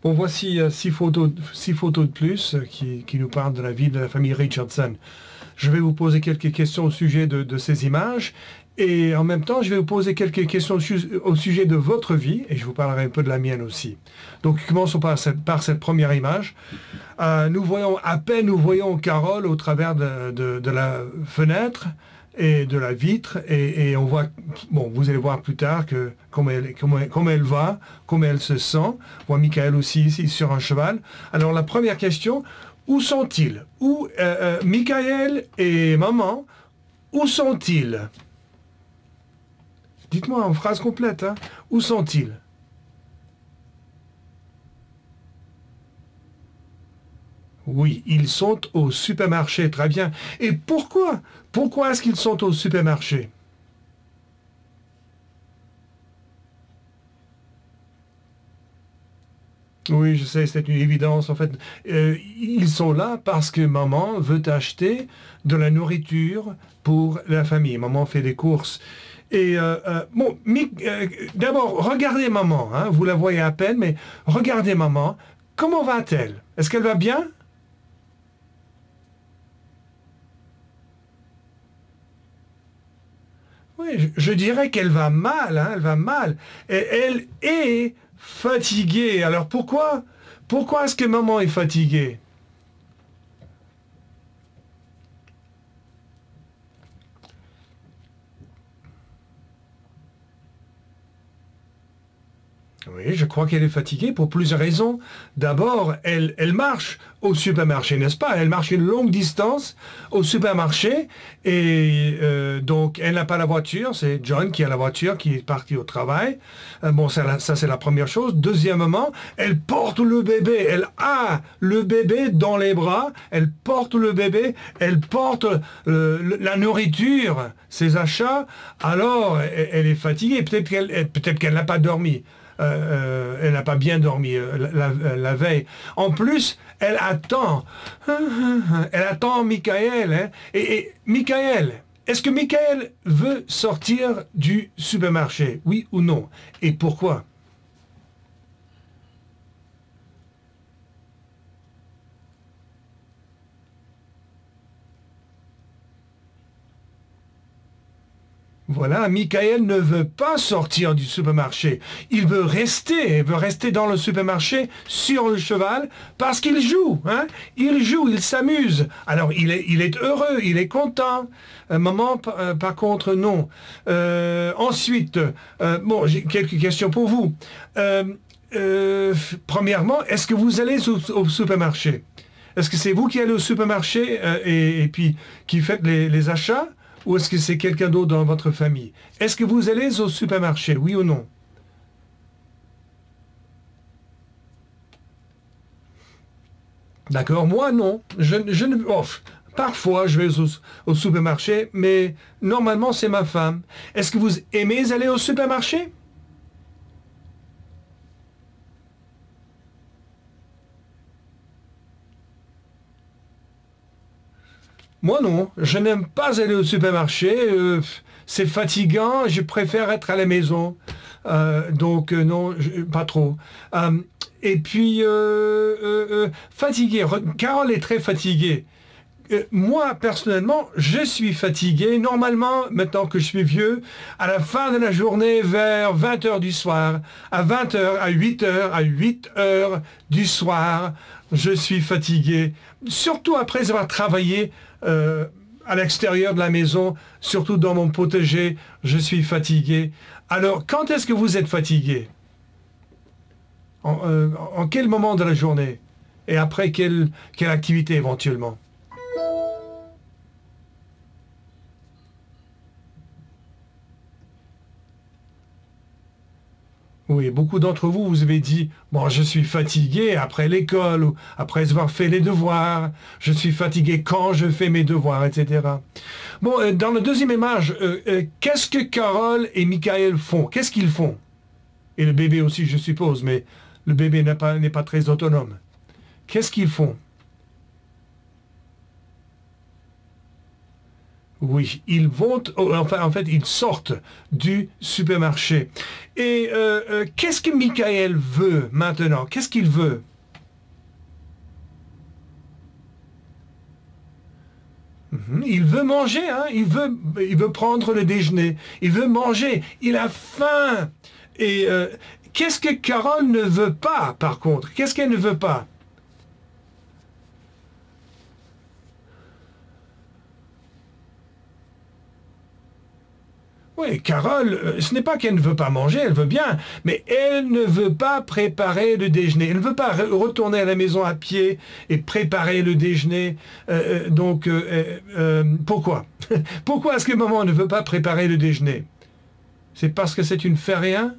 Bon, voici six photos de plus qui nous parlent de la vie de la famille Richardson. Je vais vous poser quelques questions au sujet de ces images et en même temps, je vais vous poser quelques questions au sujet de votre vie et je vous parlerai un peu de la mienne aussi. Donc, commençons par cette première image. Nous voyons Carole au travers de la fenêtre et de la vitre et on voit, bon, vous allez voir plus tard comment elle va, comment elle se sent. On voit Michael aussi ici sur un cheval. Alors la première question, où sont-ils? Michael et maman, où sont-ils? Dites-moi en phrase complète, hein. Où sont-ils? Oui, ils sont au supermarché, très bien. Et pourquoi? Pourquoi est-ce qu'ils sont au supermarché? Oui, je sais, c'est une évidence. En fait, ils sont là parce que maman veut acheter de la nourriture pour la famille. Maman fait des courses. Et bon, d'abord, regardez maman. Hein, vous la voyez à peine, mais regardez maman. Comment va-t-elle? Est-ce qu'elle va bien? Oui, je dirais qu'elle va mal, hein, elle va mal. Et elle est fatiguée. Alors pourquoi? Pourquoi est-ce que maman est fatiguée? Oui, je crois qu'elle est fatiguée pour plusieurs raisons. D'abord, elle marche au supermarché, n'est-ce pas? Elle marche une longue distance au supermarché et donc elle n'a pas la voiture. C'est John qui a la voiture, qui est parti au travail. Bon, ça c'est la première chose. Deuxièmement, elle porte le bébé. Elle a le bébé dans les bras. Elle porte le bébé. Elle porte la nourriture, ses achats. Alors, elle est fatiguée. Peut-être qu'elle n'a pas dormi. Elle n'a pas bien dormi la veille. En plus, elle attend Michael. Hein. Et Michael, est-ce que Michael veut sortir du supermarché? Oui ou non? Et pourquoi? Voilà, Michael ne veut pas sortir du supermarché. Il veut rester dans le supermarché sur le cheval parce qu'il joue. Hein? Il joue, il s'amuse. Alors il est heureux, il est content. Maman, par contre, non. Ensuite, bon, j'ai quelques questions pour vous. Premièrement, est-ce que vous allez au supermarché? Est-ce que c'est vous qui allez au supermarché et puis qui faites les achats? Ou est-ce que c'est quelqu'un d'autre dans votre famille? Est-ce que vous allez au supermarché, oui ou non? D'accord, moi non. Je ne, oh, parfois je vais au supermarché, mais normalement c'est ma femme. Est-ce que vous aimez aller au supermarché? Moi non, je n'aime pas aller au supermarché. C'est fatigant, je préfère être à la maison. Donc non, pas trop. Euh, et puis, fatigué. Carole est très fatiguée. Moi, personnellement, je suis fatigué. Normalement, maintenant que je suis vieux, à la fin de la journée, vers 20 heures du soir, à 20 heures, à 8 heures, à 8 heures du soir, je suis fatigué. Surtout après avoir travaillé à l'extérieur de la maison, surtout dans mon potager, je suis fatigué. Alors, quand est-ce que vous êtes fatigué? En quel moment de la journée? Et après, quelle activité éventuellement? Oui, beaucoup d'entre vous, vous avez dit, bon, je suis fatigué après l'école ou après avoir fait les devoirs, je suis fatigué quand je fais mes devoirs, etc. Bon, dans la deuxième image, qu'est-ce que Carole et Michael font? Qu'est-ce qu'ils font? Et le bébé aussi, je suppose, mais le bébé n'est pas très autonome. Qu'est-ce qu'ils font? Oui, ils vont, enfin, en fait, ils sortent du supermarché. Et qu'est-ce que Michael veut maintenant? Qu'est-ce qu'il veut? Il veut manger, hein? Il veut prendre le déjeuner. Il veut manger. Il a faim. Et qu'est-ce que Carole ne veut pas, par contre? Qu'est-ce qu'elle ne veut pas? Oui, Carole, ce n'est pas qu'elle ne veut pas manger, elle veut bien, mais elle ne veut pas préparer le déjeuner. Elle ne veut pas retourner à la maison à pied et préparer le déjeuner. Pourquoi? Pourquoi est-ce que maman ne veut pas préparer le déjeuner? C'est parce que c'est une fait rien?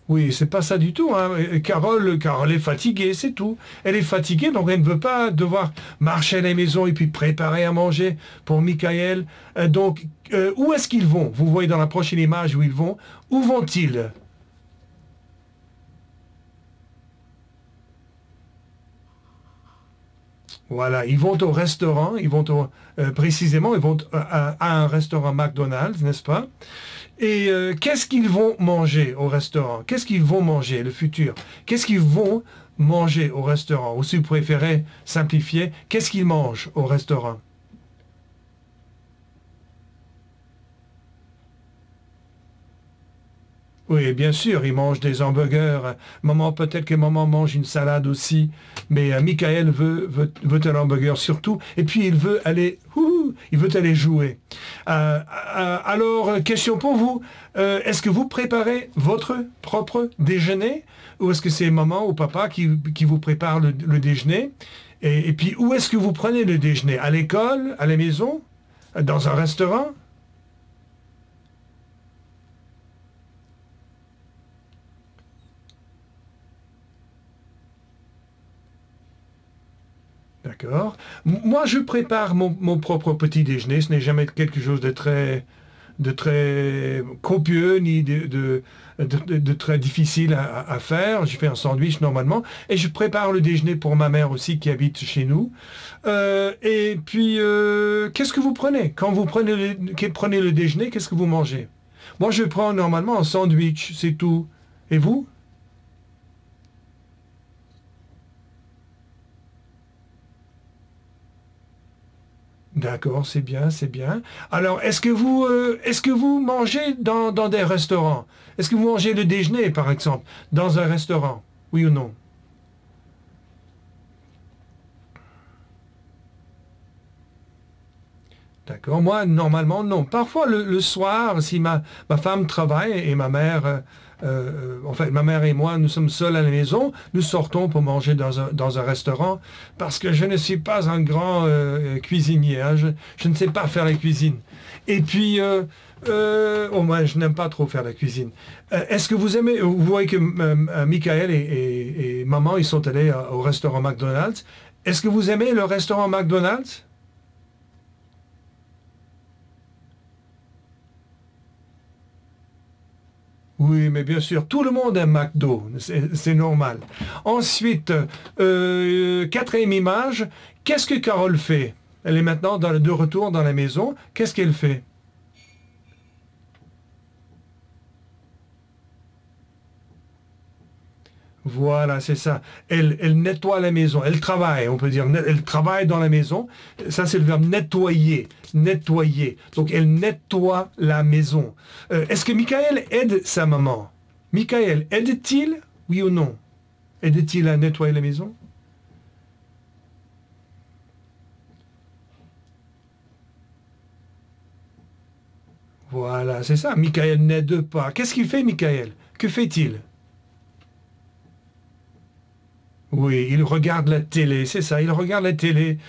Oui, c'est pas ça du tout, hein. Carole est fatiguée, c'est tout. Elle est fatiguée, donc elle ne veut pas devoir marcher à la maison et puis préparer à manger pour Michael. Où est-ce qu'ils vont? Vous voyez dans la prochaine image où ils vont. Où vont-ils? Voilà, ils vont au restaurant, précisément, ils vont à un restaurant McDonald's, n'est-ce pas? Et qu'est-ce qu'ils vont manger au restaurant? Qu'est-ce qu'ils vont manger, le futur? Qu'est-ce qu'ils vont manger au restaurant? Ou si vous préférez simplifier, qu'est-ce qu'ils mangent au restaurant? Oui, bien sûr, ils mangent des hamburgers. Maman, peut-être que maman mange une salade aussi, mais Michael veut un hamburger surtout. Et puis il veut aller, il veut aller jouer. Alors, question pour vous. Est-ce que vous préparez votre propre déjeuner ou est-ce que c'est maman ou papa qui vous prépare le déjeuner? Et puis, où est-ce que vous prenez le déjeuner? À l'école, à la maison, dans un restaurant? D'accord. Moi, je prépare mon propre petit déjeuner. Ce n'est jamais quelque chose de très copieux ni de très difficile à faire. Je fais un sandwich normalement et je prépare le déjeuner pour ma mère aussi qui habite chez nous. Et puis, qu'est-ce que vous prenez? Quand vous prenez le déjeuner, qu'est-ce que vous mangez? Moi, je prends normalement un sandwich, c'est tout. Et vous? D'accord, c'est bien, c'est bien. Alors, est-ce que vous mangez dans des restaurants? Est-ce que vous mangez le déjeuner, par exemple, dans un restaurant? Oui ou non? D'accord. Moi, normalement, non. Parfois, le soir, si ma femme travaille et ma mère, en fait, ma mère et moi, nous sommes seuls à la maison, nous sortons pour manger dans un restaurant parce que je ne suis pas un grand cuisinier, hein. Je ne sais pas faire la cuisine. Et puis, moi, je n'aime pas trop faire la cuisine. Est-ce que vous aimez, vous voyez que Michael et maman, ils sont allés au restaurant McDonald's. Est-ce que vous aimez le restaurant McDonald's? Oui, mais bien sûr, tout le monde aime McDo, c'est normal. Ensuite, quatrième image, qu'est-ce que Carole fait? Elle est maintenant de retour dans la maison. Qu'est-ce qu'elle fait? Voilà, c'est ça. Elle nettoie la maison. Elle travaille, on peut dire. Elle travaille dans la maison. Ça, c'est le verbe nettoyer. Nettoyer. Donc, elle nettoie la maison. Est-ce que Michael aide sa maman? Michael, aide-t-il? Oui ou non? Aide-t-il à nettoyer la maison? Voilà, c'est ça. Michael n'aide pas. Qu'est-ce qu'il fait, Michael? Que fait-il? Oui, il regarde la télé, c'est ça, il regarde la télé.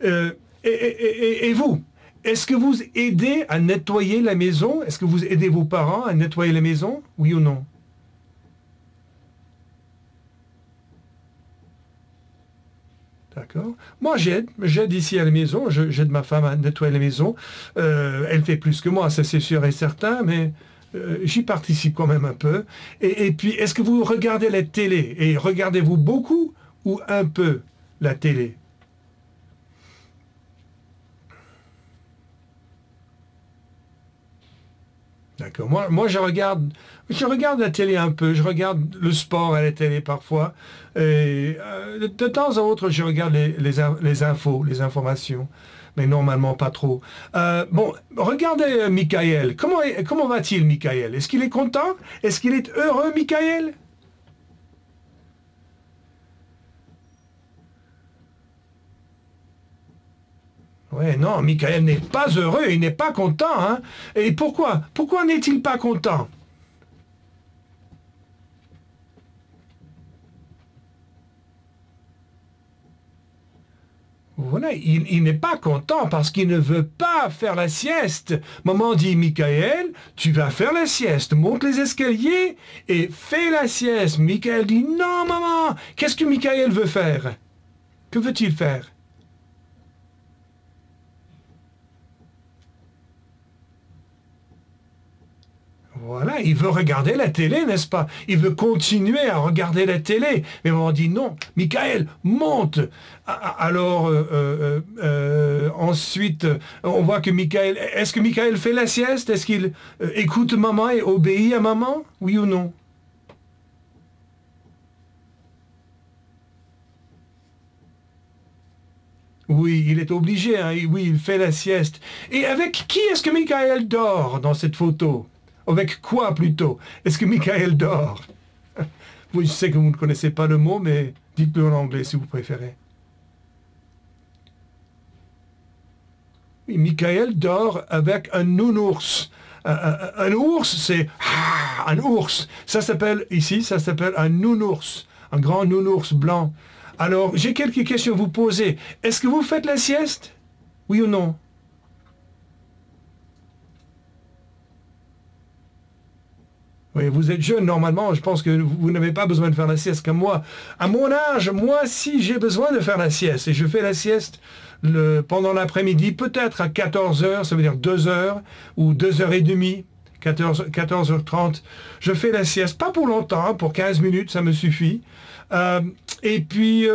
Et vous, est-ce que vous aidez à nettoyer la maison? Est-ce que vous aidez vos parents à nettoyer la maison? Oui ou non? D'accord. Moi, j'aide ici à la maison, j'aide ma femme à nettoyer la maison. Elle fait plus que moi, ça c'est sûr et certain, mais j'y participe quand même un peu. Et puis, est-ce que vous regardez la télé? Et regardez-vous beaucoup ou un peu la télé? D'accord. Moi je regarde la télé un peu, je regarde le sport à la télé parfois. Et, de temps en autre, je regarde les infos, les informations, mais normalement pas trop. Bon, regardez Michael. Comment va-t-il, Michael? Est-ce qu'il est content? Est-ce qu'il est heureux, Michael? Ouais, non, Michael n'est pas heureux, il n'est pas content, hein? Et pourquoi? Pourquoi n'est-il pas content? Voilà, il n'est pas content parce qu'il ne veut pas faire la sieste. Maman dit, Michael, tu vas faire la sieste, monte les escaliers et fais la sieste. Michael dit, non, maman, qu'est-ce que Michael veut faire? Que veut-il faire? Voilà, il veut regarder la télé, n'est-ce pas? Il veut continuer à regarder la télé. Mais on dit non, Michael, monte. Alors, ensuite, on voit que Michael... Est-ce que Michael fait la sieste? Est-ce qu'il écoute maman et obéit à maman? Oui ou non? Oui, il est obligé, hein. Oui, il fait la sieste. Et avec qui est-ce que Michael dort dans cette photo? Avec quoi plutôt? Est-ce que Michael dort? Oui, je sais que vous ne connaissez pas le mot, mais dites-le en anglais si vous préférez. Oui, Michael dort avec un nounours. Un ours, c'est un ours. Ça s'appelle un nounours, un grand nounours blanc. Alors, j'ai quelques questions à vous poser. Est-ce que vous faites la sieste? Oui ou non? Oui, vous êtes jeune, normalement, je pense que vous n'avez pas besoin de faire la sieste comme moi. À mon âge, moi, si j'ai besoin de faire la sieste, et je fais la sieste pendant l'après-midi, peut-être à 14 heures, ça veut dire 2 heures, ou 2h30, 14h30, je fais la sieste, pas pour longtemps, hein, pour 15 minutes, ça me suffit. Euh, et puis,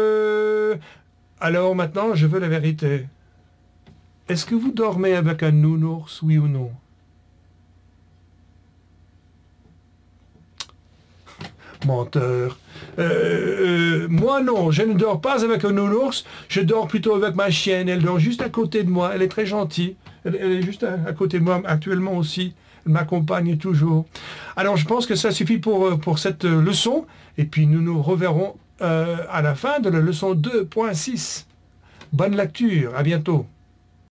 alors maintenant, je veux la vérité. Est-ce que vous dormez avec un nounours, oui ou non? Menteur. Moi non, je ne dors pas avec un nounours, je dors plutôt avec ma chienne, elle dort juste à côté de moi, elle est très gentille, elle est juste à côté de moi actuellement aussi, elle m'accompagne toujours. Alors je pense que ça suffit pour cette leçon, et puis nous nous reverrons à la fin de la leçon 2.6. Bonne lecture, à bientôt.